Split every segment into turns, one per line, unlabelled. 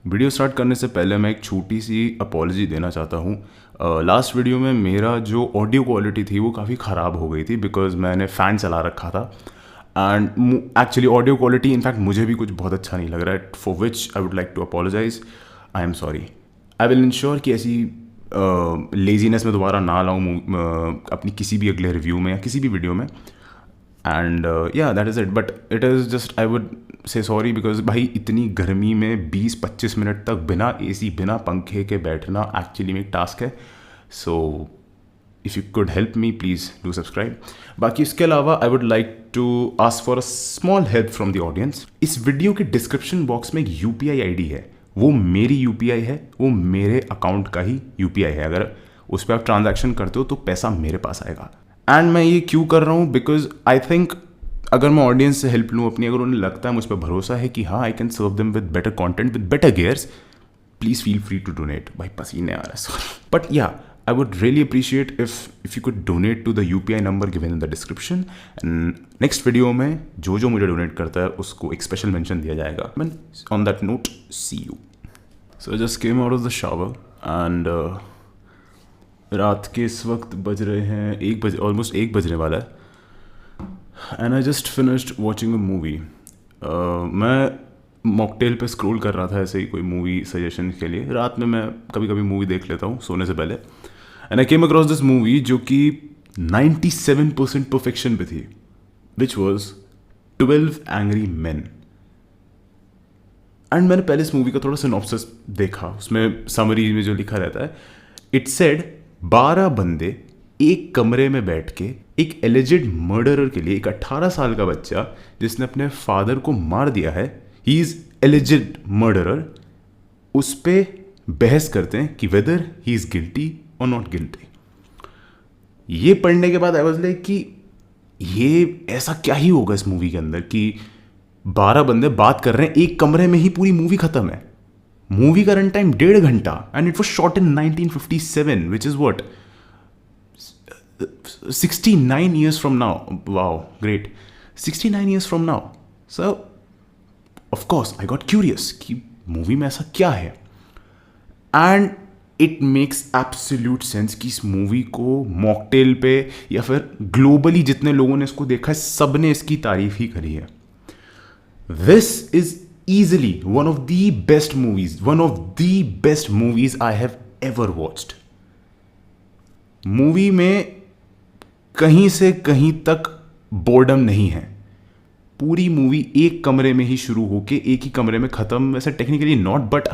Video start करने से पहले मैं एक छोटी सी अपॉलजी देना चाहता हूँ। लास्ट वीडियो में मेरा जो ऑडियो क्वालिटी थी वो काफ़ी ख़राब हो गई थी बिकॉज मैंने फ़ैन चला रखा था and actually audio quality in fact मुझे भी कुछ बहुत अच्छा नहीं लग रहा है, for which I would like to apologise. I am sorry. I will ensure कि ऐसी लेजीनेस में दोबारा ना लाऊं अपनी किसी भी अगले रिव्यू में या किसी भी वीडियो में। एंड या that is it, but it is just I would say sorry because भाई इतनी गर्मी में 20-25 मिनट तक बिना एसी बिना पंखे के बैठना एक्चुअली में एक टास्क है। So if you could help me please do subscribe. बाकी इसके अलावा I would like to ask for a small help from the audience. इस वीडियो के डिस्क्रिप्शन बॉक्स में एक UPI ID है, वो मेरी UPI है, वो मेरे अकाउंट का ही UPI है। अगर उस पर आप ट्रांजैक्शन करते हो तो पैसा मेरे पास आएगा। एंड मैं ये क्यों कर रहा हूँ बिकॉज आई थिंक अगर मैं ऑडियंस से हेल्प लूँ अपनी, अगर उन्हें लगता है मुझ पर भरोसा है कि हाँ I can serve them with better content with better gears, please feel free to donate. भाई पसीने आ रहा है sorry, but yeah I would really appreciate if you could donate to the UPI number given in the description. And next video में जो मुझे donate करता है उसको एक स्पेशल मेंशन दिया जाएगा। On that note, see you. So I just came out of the shower and रात के इस वक्त बज रहे हैं 1 बजे, ऑलमोस्ट 1 बजने वाला है। And I just finished watching a movie. मैं मॉकटेल पे स्क्रॉल कर रहा था ऐसे ही कोई मूवी सजेशन के लिए। रात में मैं कभी कभी मूवी देख लेता हूँ सोने से पहले। And I came across this movie जो कि 97% परफेक्शन पे थी, which was 12 angry man. And मैंने पहले इस मूवी का थोड़ा सिनॉप्सिस देखा, उसमें समरी में जो लिखा रहता है, इट सेड 12 बंदे एक कमरे में बैठ के एक एलिजिड मर्डरर के लिए, एक 18 साल का बच्चा जिसने अपने फादर को मार दिया है, ही इज एलिजिड मर्डरर, उस पे बहस करते हैं कि वेदर ही इज गिल्टी और नॉट गिल्टी। ये पढ़ने के बाद आई वाज लाइक कि ये ऐसा क्या ही होगा इस मूवी के अंदर कि 12 बंदे बात कर रहे हैं एक कमरे में ही, पूरी मूवी खत्म है। मूवी का रन टाइम 1.5 घंटा and it was shot in 1957 which is what 69 years from now. Wow, great. 69 years from now. So, of course, I got curious कि मूवी में ऐसा क्या है। And it makes absolute sense कि इस movie को mocktail पे या फिर ग्लोबली जितने लोगों ने इसको देखा है सब ने इसकी तारीफ ही करी है। This is easily one of the best movies I have ever watched. Movie में कहीं से कहीं तक बोर्डम नहीं है। पूरी मूवी एक कमरे में ही शुरू होके एक ही कमरे में ख़त्म, वैसे technically not, but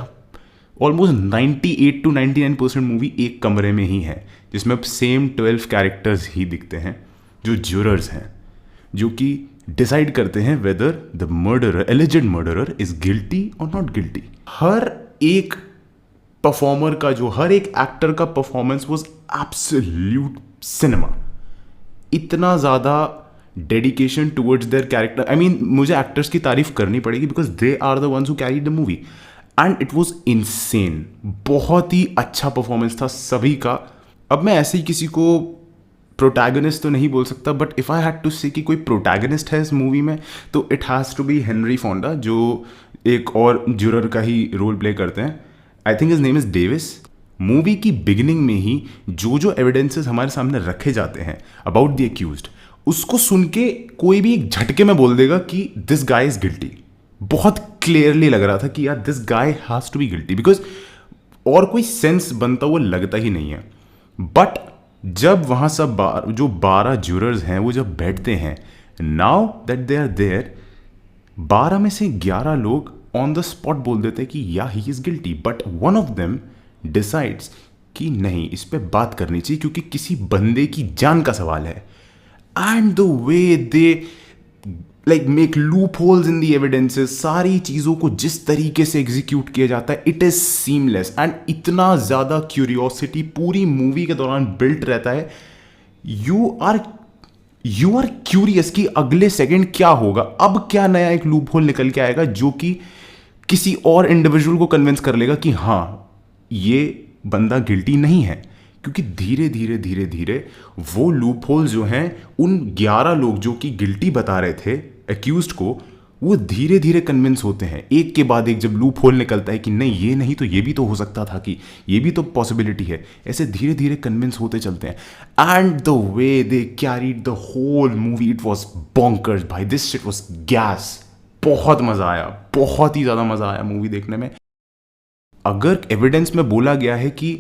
almost 98 to 99% movie एक कमरे में ही है, जिसमें अब सेम 12 कैरेक्टर्स ही दिखते हैं जो ज्यूरर्स हैं, जो कि डिसाइड करते हैं whether the murderer, alleged murderer, is guilty और नॉट गिल्टी। हर एक परफॉर्मर का, जो हर एक एक्टर का परफॉर्मेंस वॉज एब्सोल्यूट सिनेमा। इतना ज़्यादा dedication towards their character. I mean मुझे एक्टर्स की तारीफ करनी पड़ेगी because they are the ones who carried the movie and it was insane. बहुत ही अच्छा परफॉर्मेंस था सभी का। अब मैं ऐसे ही किसी को प्रोटैगनिस्ट तो नहीं बोल सकता, but if I had to say कि कोई प्रोटैगनिस्ट है इस मूवी में तो it has to be Henry Fonda, जो एक और ज्यूरर का ही रोल प्ले करते हैं। I think his name is Davis. Movie की बिगिनिंग में ही जो एविडेंसेस हमारे सामने रखे जाते हैं अबाउट द एक्यूज्ड, उसको सुन के कोई भी एक झटके में बोल देगा कि दिस गाय इज गिल्टी। बहुत क्लियरली लग रहा था कि यार this guy has to be guilty, because और कोई सेंस बनता हुआ लगता ही नहीं है। बट जब वहाँ सब जो 12 ज्यूरर्स हैं वो जब बैठते हैं, now that they are there, 12 में से 11 लोग ऑन द स्पॉट बोल देते हैं कि या he is guilty, but one of them decides कि नहीं, इस पे बात करनी चाहिए क्योंकि किसी बंदे की जान का सवाल है। And the way they like make loop holes in the evidences, सारी चीज़ों को जिस तरीके से एग्जीक्यूट किया जाता है, इट इज़ सीमलेस। एंड इतना ज़्यादा क्यूरियोसिटी पूरी मूवी के दौरान बिल्ट रहता है। यू आर क्यूरियस कि अगले सेकंड क्या होगा, अब क्या नया एक लूप होल निकल के आएगा जो कि किसी और इंडिविजुअल को कन्विंस कर लेगा कि हाँ ये बंदा गिल्टी नहीं है। क्योंकि धीरे धीरे वो लूप होल जो हैं, उन 11 लोग जो कि गिल्टी बता रहे थे एक्यूज्ड को, वो धीरे धीरे कन्विंस होते हैं, एक के बाद एक जब लूप होल निकलता है कि नहीं ये नहीं तो ये भी तो हो सकता था, कि ये भी तो पॉसिबिलिटी है, ऐसे धीरे धीरे कन्विंस होते चलते हैं। And the way they carried the whole movie, it was bonkers भाई, दिस शिट वॉज गैस। बहुत मज़ा आया, बहुत ही ज़्यादा मज़ा आया मूवी देखने में। अगर एविडेंस में बोला गया है कि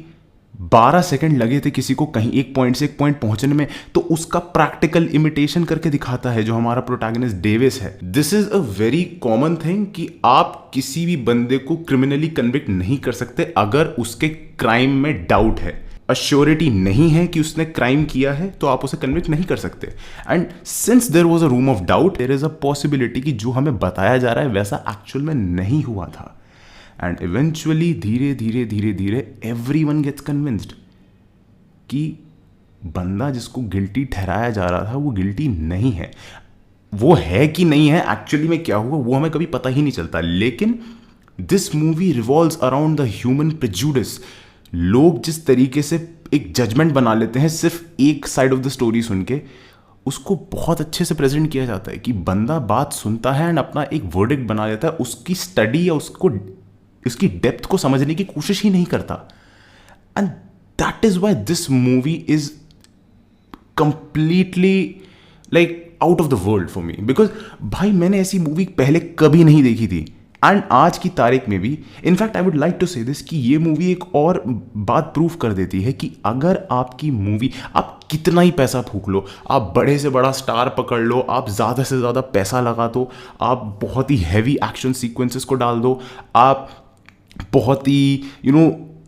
12 सेकंड लगे थे किसी को कहीं एक पॉइंट से एक पॉइंट पहुंचने में, तो उसका प्रैक्टिकल इमिटेशन करके दिखाता है जो हमारा प्रोटैगनिस्ट डेविस है। This is a very common thing कि आप किसी भी बंदे को क्रिमिनली कन्विक्ट नहीं कर सकते अगर उसके क्राइम में डाउट है, अश्योरिटी नहीं है कि उसने क्राइम किया है, तो आप उसे कन्विक्ट नहीं कर सकते। And since there was a room of doubt, there is a possibility कि जो हमें बताया जा रहा है वैसा एक्चुअल में नहीं हुआ था। एंड इवेंचुअली धीरे धीरे धीरे धीरे एवरीवन गेट्स कन्विंस्ड कि बंदा जिसको गिल्टी ठहराया जा रहा था वो गिल्टी नहीं है। वो है कि नहीं है, एक्चुअली में क्या हुआ वो हमें कभी पता ही नहीं चलता। लेकिन this movie revolves around the human prejudice. लोग जिस तरीके से एक जजमेंट बना लेते हैं सिर्फ एक साइड ऑफ द स्टोरी सुन के, उसको बहुत अच्छे से प्रेजेंट किया जाता है कि बंदा बात सुनता है एंड अपना एक वर्डिक्ट बना लेता है, उसकी स्टडी या उसकी डेप्थ को समझने की कोशिश ही नहीं करता। And that is why this movie is completely like out of the world for me, because भाई मैंने ऐसी मूवी पहले कभी नहीं देखी थी। एंड आज की तारीख में भी, in fact I would like to say this, कि ये मूवी एक और बात प्रूफ कर देती है कि अगर आपकी मूवी, आप कितना ही पैसा फूक लो, आप बड़े से बड़ा स्टार पकड़ लो, आप ज़्यादा से ज़्यादा पैसा लगा दो, आप बहुत ही हैवी एक्शन सीक्वेंसेस को डाल दो, आप बहुत ही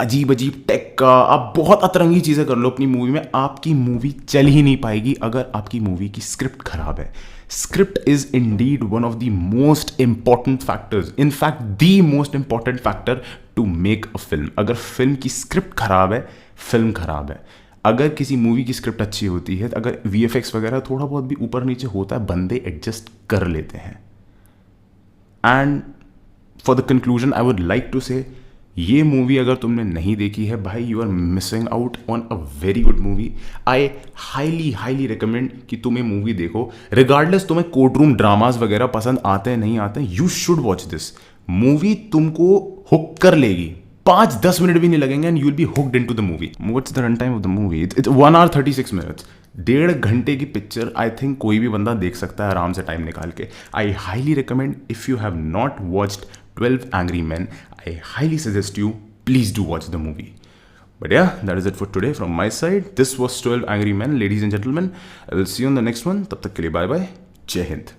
अजीब अजीब टेक का, आप बहुत अतरंगी चीज़ें कर लो अपनी मूवी में, आपकी मूवी चल ही नहीं पाएगी अगर आपकी मूवी की स्क्रिप्ट खराब है। Script is indeed one of the most important factors, in fact the most important factor to make a film. अगर फिल्म की स्क्रिप्ट खराब है, फिल्म खराब है। अगर किसी मूवी की स्क्रिप्ट अच्छी होती है, अगर VFX वगैरह थोड़ा बहुत भी ऊपर नीचे होता है, बंदे एडजस्ट कर लेते हैं। And for the conclusion I would like to say, ये मूवी अगर तुमने नहीं देखी है भाई, you are missing out on a very good movie. I highly recommend कि तुम ये मूवी देखो, रिगार्डलेस तुम्हें कोर्ट रूम ड्रामाज वगैरह पसंद आते हैं नहीं आते हैं, you should watch this movie. तुमको हुक कर लेगी, 5-10 मिनट भी नहीं लगेंगे and you will be hooked into the movie. What's the run time of the movie? It's 1 hour 36 minutes। 1.5 घंटे की पिक्चर आई थिंक कोई भी बंदा देख सकता है आराम से टाइम निकाल के। आई highly recommend, if you have not watched 12 Angry Men, I highly suggest you, please do watch the movie. But yeah, that is it for today from my side. This was 12 Angry Men, ladies and gentlemen. I will see you on the next one. तब तक के लिए bye bye. जय हिंद.